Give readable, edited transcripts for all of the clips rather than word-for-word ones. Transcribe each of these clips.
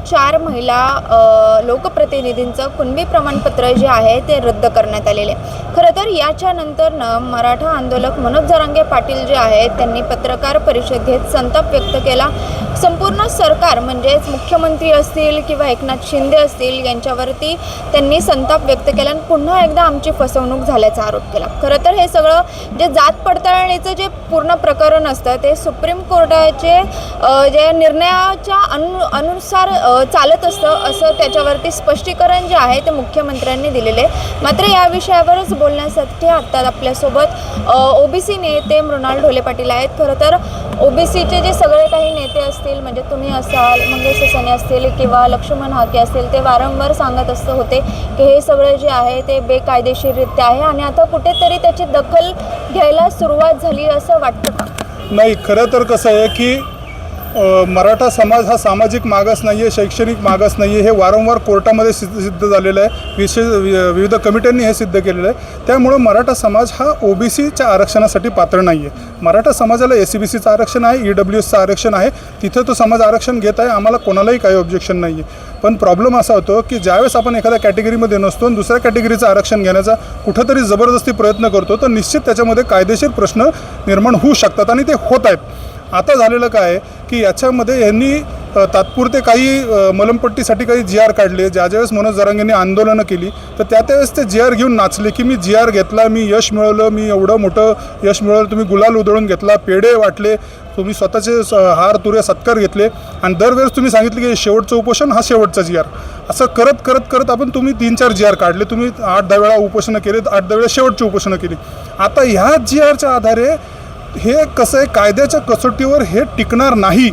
4 महिला लोकप्रतिनिधींचं कुणबी प्रमाणपत्र जे आहे ते रद्द करण्यात आलेले आहे. खरं तर याच्यानंतरनं मराठा आंदोलक मनोज जरांगे पाटील जे आहेत त्यांनी पत्रकार परिषद घेत संताप व्यक्त केला. संपूर्ण सरकार म्हणजेच मुख्यमंत्री असतील किंवा एकनाथ शिंदे असतील यांच्यावरती त्यांनी संताप व्यक्त केला आणि पुन्हा एकदा आमची फसवणूक झाल्याचा आरोप केला. खरं तर हे सगळं जे जात पडताळणीचं जे पूर्ण प्रकरण असतं ते सुप्रीम कोर्टाचे जे निर्णयाच्या अनुसार चालत असतं असं त्याच्यावरती स्पष्टीकरण जे आहे ते मुख्यमंत्र्यांनी दिलेले. मात्र या विषयावरच बोलण्यासाठी आत्ता आपल्यासोबत ओबीसी नेते मृणाल ढोले पाटील आहेत. खरं तर ओबीसीचे जे सगळे काही नेते असतील म्हणजे तुम्ही असाल, मंगेश ससाने असतील किंवा लक्ष्मण हाके असतील ते वारंवार सांगत होते की हे सगळं जे आहे ते बेकायदेशीररित्या आहे आणि आता कुठेतरी त्याची दखल घ्यायला सुरुवात झाली असं वाटतं का? नाही, खरं तर कसं आहे की मराठा समाज हा सामाजिक मागास नाही आहे, शैक्षणिक मागास नाही आहे. हे वारंवार कोर्टामध्ये सिद्ध झालेलं आहे. विविध कमिट्यांनी हे सिद्ध केलेलं आहे. त्यामुळं मराठा समाज हा ओबीसीच्या आरक्षणासाठी पात्र नाही आहे. मराठा समाजाला SCBCचं आरक्षण आहे, EWSचं आरक्षण आहे. तिथं तो समाज आरक्षण घेत आहे. आम्हाला कोणालाही काही ऑब्जेक्शन नाही आहे. पण प्रॉब्लेम असा होतो की ज्यावेळेस आपण एखाद्या कॅटेगरीमध्ये नसतो आणि दुसऱ्या कॅटेगरीचं आरक्षण घेण्याचा कुठंतरी जबरदस्ती प्रयत्न करतो तर निश्चित त्याच्यामध्ये कायदेशीर प्रश्न निर्माण होऊ शकतात आणि ते होत आहेत. आता झालेलं काय की याच्यामध्ये यांनी तात्पुरते काही मलमपट्टीसाठी काही GR काढले. ज्यावेळेस मनोज जरांगेंनी आंदोलनं केली तर त्यावेळेस ते GR घेऊन नाचले की मी GR घेतला, मी यश मिळवलं, मी एवढं मोठं यश मिळवलं. तुम्ही गुलाल उधळून घेतला, पेढे वाटले, तुम्ही स्वतःचे हार तुरे सत्कार घेतले आणि दरवेळेस तुम्ही सांगितले की शेवटचं उपोषण हा शेवटचा GR. असं करत करत करत आपण तुम्ही 3-4 GR काढले. तुम्ही 8-10 वेळा उपोषणं केले, 8-10 वेळा शेवटची उपोषणं केली. आता ह्या GRच्या आधारे हे कसं आहे, कायद्याच्या कसोटीवर हे टिकणार नाही,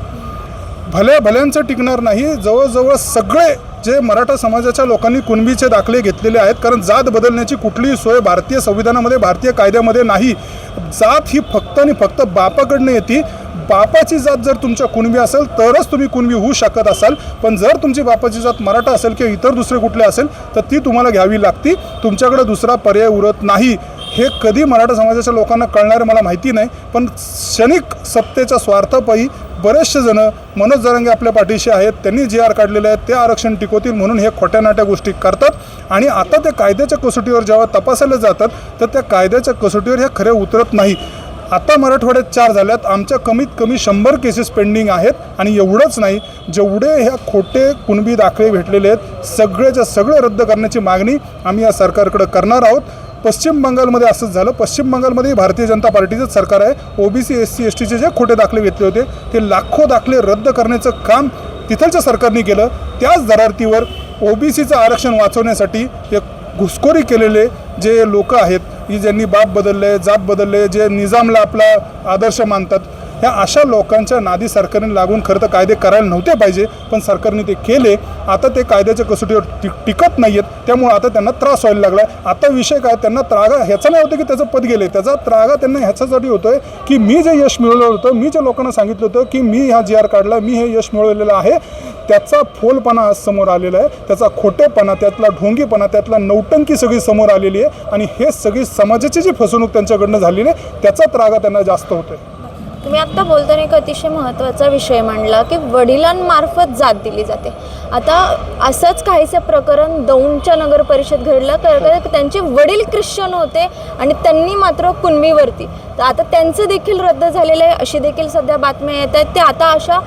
भल्यांचं टिकणार नाही. जवळजवळ सगळे जे मराठा समाजाच्या लोकांनी कुणबीचे दाखले घेतलेले आहेत, कारण जात बदलण्याची कुठलीही सोय भारतीय संविधानामध्ये, भारतीय कायद्यामध्ये नाही. जात ही फक्त आणि फक्त बापाकडनं येते. बापाची जात जर तुमच्या कुणबी असेल तरच तुम्ही कुणबी होऊ शकत असाल. पण जर तुमची बापाची जात मराठा असेल किंवा इतर दुसरे कुठले असेल तर ती तुम्हाला घ्यावी लागती. तुमच्याकडे दुसरा पर्याय उरत नाही. हे कधी मराठा समाजाच्या लोकांना कळणारे मला माहिती नाही. पण क्षणिक सत्तेच्या स्वार्थापायी बरेचसे जण मनोज जरांगे आपल्या पाठीशी आहेत, त्यांनी GR काढलेले आहेत, ते आरक्षण टिकवतील म्हणून हे खोट्या नाट्या गोष्टी करतात आणि आता ते कायद्याच्या कसोटीवर जेव्हा तपासायला जातात तर त्या कायद्याच्या कसोटीवर हे खरे उतरत नाही. आता मराठवाड्यात 4 झाल्यात, आमच्या कमीत कमी 100 केसेस पेंडिंग आहेत आणि एवढंच नाही, जेवढे ह्या खोटे कुणबी दाखले भेटलेले आहेत सगळेच्या सगळे रद्द करण्याची मागणी आम्ही या सरकारकडे करणार आहोत. पश्चिम बंगालमध्ये असंच झालं. पश्चिम बंगालमध्ये भारतीय जनता पार्टीचंच सरकार आहे. OBC SC STचे जे खोटे दाखले घेतले होते ते लाखो दाखले रद्द करण्याचं काम तिथलच्या सरकारने केलं. त्याच धरातीवर OBCचं आरक्षण वाचवण्यासाठी एक घुसखोरी केलेले जे लोक आहेत की ज्यांनी बाप बदलले, जात बदलले, जे निजामला आपला आदर्श मानतात, ह्या अशा लोकांच्या नादी सरकारने लागून खरं तर कायदे करायला नव्हते पाहिजे, पण सरकारने ते केले. आता ते कायद्याच्या कसोटीवर टिकत नाही आहेत. त्यामुळे आता त्यांना त्रास व्हायला लागला आहे. आता विषय काय, त्यांना त्रागा ह्याचा नाही होतं की त्याचं पद गेले, त्याचा त्रागा त्यांना ह्याच्यासाठी होतो आहे की मी जे यश मिळवलं होतं, मी जे लोकांना सांगितलं होतं की मी हा GR काढला, मी हे यश मिळवलेलं आहे, त्याचा फोलपणा आज समोर आलेला आहे. त्याचा खोटेपणा, त्यातला ढोंगीपणा, त्यातला नौटंकी सगळी समोर आलेली आहे आणि हे सगळी समाजाची जी फसवणूक त्यांच्याकडनं झालेली आहे त्याचा त्रागा त्यांना जास्त होतो आहे. तुम्ही आत्ता बोलताना एक अतिशय महत्त्वाचा विषय मांडला की वडिलांमार्फत जात दिली जाते. आता असंच काहीचं प्रकरण दौंडच्या नगर परिषद घडलं. त्यांचे वडील ख्रिश्चन होते आणि त्यांनी मात्र कुणबीवरती, तर आता त्यांचं देखील रद्द झालेलं आहे अशी देखील सध्या बातम्या येत आहेत. ते आता अशा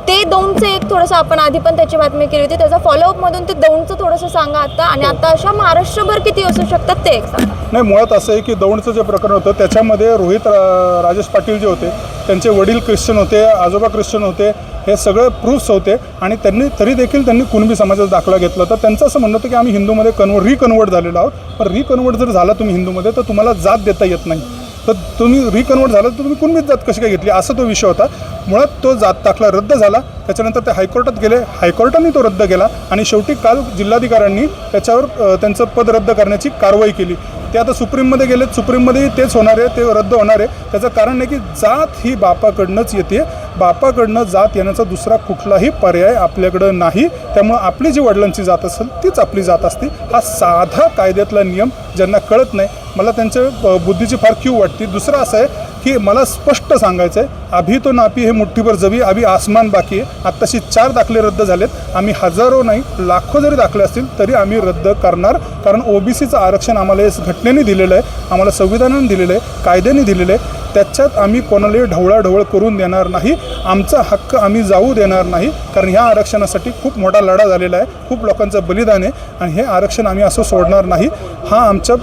ते दौंडचं एक थोडंसं आपण आधी पण त्याची बातमी केली होती, त्याचा फॉलोअपमधून ते दौंडचं थोडंसं सांगा आता. आणि आता अशा महाराष्ट्रभर किती असू शकतात ते एक सांगा. नाही, मुळात असं आहे की दौंडचं जे प्रकरण होतं त्याच्यामध्ये रोहित राजेश पाटील जे होते त्यांचे वडील ख्रिश्चन होते, आजोबा ख्रिश्चन होते, हे सगळे प्रूफ्स होते आणि तरी देखील त्यांनी कुणबी समाजाचा दाखला घेतला. तर त्यांचं असं म्हणणं होतं की आम्ही हिंदूमध्ये रिकन्वर्ट झालेलो आहोत. पण रिकन्वर्ट जर झाला तुम्ही हिंदूमध्ये तर तुम्हाला जात देता येत नाही. तर तुम्ही रिकन्वर्ट झाला तर तुम्ही कुणबीच जात कशी काय घेतली, असा तो विषय होता. मुळात तो जात दाखला रद्द झाला. त्याच्यानंतर ते हायकोर्टात गेले, हायकोर्टाने तो रद्द केला आणि शेवटी काल जिल्हाधिकाऱ्यांनी त्याच्यावर त्यांचं पद रद्द करण्याची कारवाई केली. ते आता सुप्रीममध्ये गेलेत, सुप्रीममध्येही तेच होणार आहे, ते रद्द होणार आहे. त्याचं कारण आहे की जात ही बापाकडनंच येते, बापाकडनं जात येण्याचा दुसरा कुठलाही पर्याय आपल्याकडं नाही. त्यामुळं आपली जी वडिलांची जात असेल तीच आपली जात असते. हा साधा कायद्यातला नियम ज्यांना कळत नाही मला त्यांच्या बुद्धीची फार कीव वाटते. दुसरं असं आहे की मला स्पष्ट सांगायचं आहे, अभी तो नापी हे मुठ्ठीभर जवी, अभी आसमान बाकी आहे. आत्ताशी 4 दाखले रद्द झालेत. आम्ही हजारो नाही लाखो जरी दाखले असतील तरी आम्ही रद्द करणार, कारण OBCचं आरक्षण आम्हाला या घटनेने दिलेलं आहे, आम्हाला संविधानाने दिलेलं आहे, कायद्याने दिलेलं आहे. त्याच्यात आम्ही कोणालाही ढवळाढवळ करून देणार नाही. आमचा हक्क आम्ही जाऊ देणार नाही, कारण ह्या आरक्षणासाठी खूप मोठा लढा झालेला आहे, खूप लोकांचं बलिदान आहे आणि हे आरक्षण आम्ही असं सोडणार नाही. हा आमच्या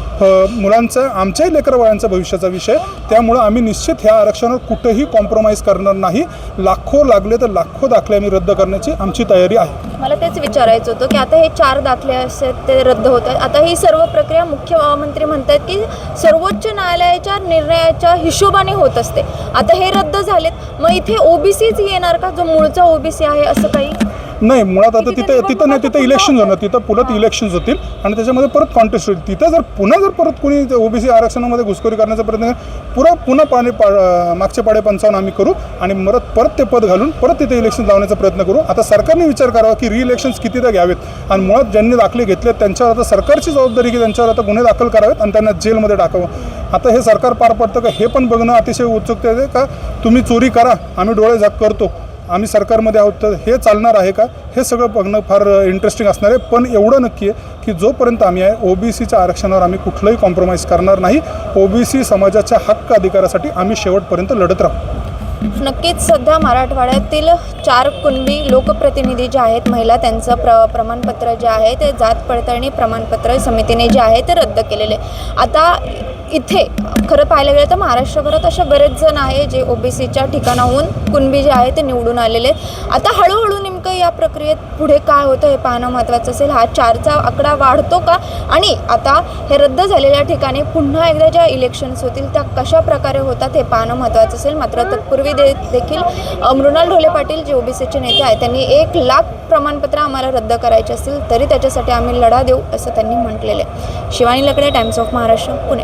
मुलांचा, आमच्याही लेकरबाळांचा भविष्याचा विषय. त्यामुळं आम्ही निश्चित ह्या आरक्षणावर कुठेही कॉम्प्रोमाइज करणार नाही. लाखो लागले तर लाखो दाखले आम्ही रद्द करण्याची आमची तयारी आहे. मला तेच विचारायचं होतं की आता हे 4 दाखले आहेत ते रद्द होत आहेत. आता ही सर्व प्रक्रिया मुख्यमंत्री म्हणतात की सर्वोच्च न्यायालयाच्या निर्णयाच्या हिशोबाने होत असते. आता हे रद्द झालेत, मग इथे OBCच येणार का, जो मूळचा OBC आहे, असं काही नाही. मुळात आता तिथं नाही, तिथं इलेक्शन होणार, तिथं पुन्हा इलेक्शन्स होतील आणि त्याच्यामध्ये परत कॉन्टेस्ट होईल. तिथं जर परत कोणी OBC आरक्षणामध्ये घुसखोरी करण्याचा प्रयत्न पुन्हा मागचे पाडे 55 आम्ही करू आणि परत ते पद घालून परत तिथे इलेक्शन लावण्याचा प्रयत्न करू. आता सरकारने विचार करावा की रिइलेक्शन्स कितीदा घ्यावेत आणि मुळात ज्यांनी दाखले घेतलेत त्यांच्यावर आता सरकारची जबाबदारी की त्यांच्यावर आता गुन्हे दाखल करावेत आणि त्यांना जेलमध्ये टाकावं. आता हे सरकार पार पडतं का हे पण बघणं अतिशय उत्सुकता आहे. का तुम्ही चोरी करा, आम्ही डोळे झाक करतो, आम्ही सरकारमध्ये आहोत, तर हे चालणार आहे का, हे सगळं बघणं फार इंटरेस्टिंग असणार आहे. पण एवढं नक्की आहे की जोपर्यंत आम्ही आहे OBCच्या आरक्षणावर आम्ही कुठलंही कॉम्प्रोमाइज करणार नाही. OBC समाजाच्या हक्क अधिकारासाठी आम्ही शेवटपर्यंत लढत राहू. नक्कीच सध्या मराठवाड्यातील 4 कुणबी लोकप्रतिनिधी जे आहेत महिला, त्यांचं प्रमाणपत्र जे आहे ते जात पडताळणी प्रमाणपत्र समितीने जे आहे ते रद्द केलेले. आता इथे खरं पाहायला गेलं तर महाराष्ट्रभरात असे बरेच जण आहे जे OBCच्या ठिकाणाहून कुणबी जे आहे ते निवडून आलेले. आता हळूहळू नेमकं या प्रक्रियेत पुढे काय होतं हे पाहणं महत्त्वाचं असेल. हा 4चा आकडा वाढतो का, आणि आता हे रद्द झालेल्या ठिकाणी पुन्हा एकदा ज्या इलेक्शन्स होतील त्या कशा प्रकारे होतात हे पाहणं महत्त्वाचं असेल. मात्र तत्पूर्वी देखील मृणाल ढोले पाटील जे OBCचे नेते आहेत त्यांनी 1 लाख प्रमाणपत्र आम्हाला रद्द करायचे असतील तरी त्याच्यासाठी आम्ही लढा देऊ असं त्यांनी म्हटलेलं आहे. शिवानी लकडे, टाइम्स ऑफ महाराष्ट्र, पुणे.